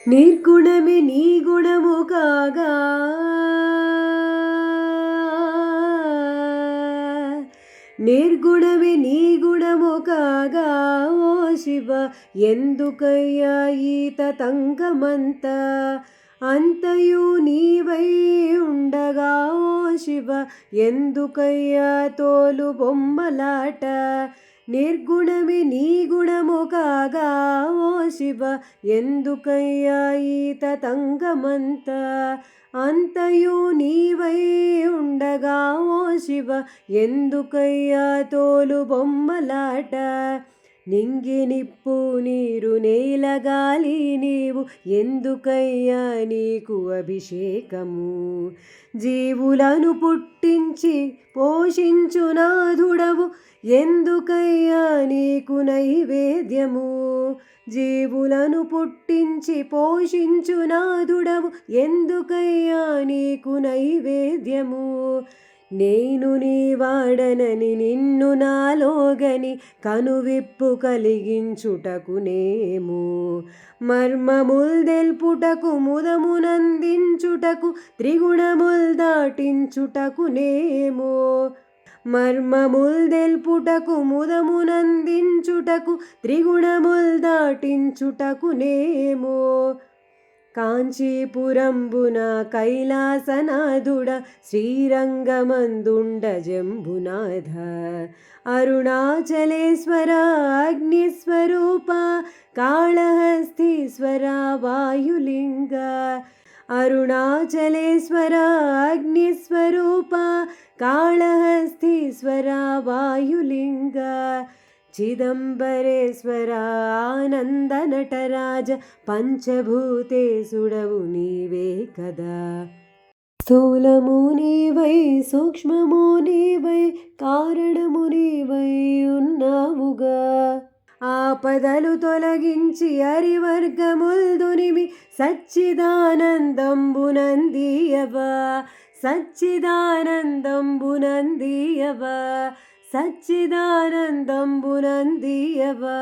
నిర్గుణమే నీ గుణము కాగా నిర్గుణమే నీ గుణము కాగా ఓ శివ ఎందుకయ్యా ఈ తతంగమంత అంతయు నీవై ఉండగా ఓ శివ ఎందుకయ్యా తోలు బొమ్మలాట నిర్గుణమే నీ గుణము కాగా ఓ శివ ఎందుకయ్యా ఈ తతంగమంత అంతయు నీవై ఉండగా ఓ శివ ఎందుకయ్యా తోలు బొమ్మలాట నింగి నిప్పు నీరు నేల గాలి నీవు ఎందుకయ్యా నీకు అభిషేకము జీవులను పుట్టించి పోషించు నాథుడవు ఎందుకయ్యా నీకు నైవేద్యము జీవులను పుట్టించి పోషించు నాథుడవు ఎందుకయ్యా నీకు నైవేద్యము నేను నీ వాడనని నిన్ను నాలోగని కనువిప్పు కలిగించుటకునేమో మర్మముల్ దెల్పుటకు ముదమునందించుటకు త్రిగుణముల్ దాటించుటకునేమో మర్మముల్ దెల్పుటకు ముదమునందించుటకు త్రిగుణముల్ దాటించుటకునేమో కాంచీపురంబున కైలాసనాథుడ శ్రీరంగమందుండ జంబునాథ అరుణాచలేశ్వర అగ్నిస్వరూప కాళహస్తీశ్వర వాయులింగ అరుణాచలేశ్వర అగ్నిస్వరూప కాళహస్తీశ్వర వాయులింగ చిదంబరేశ్వర ఆనంద నటరాజ పంచభూతేశుడవు నీవే కదా స్థూలము నీవై సూక్ష్మము నీవై కారణము నీవై ఉన్నావుగా ఆపదలు తొలగించి హరివర్గముల్దునిమి సచ్చిదానందంబునందీయవా సచ్చిదానందంబునందీయవా సచ్చిదానందంబునందీయవా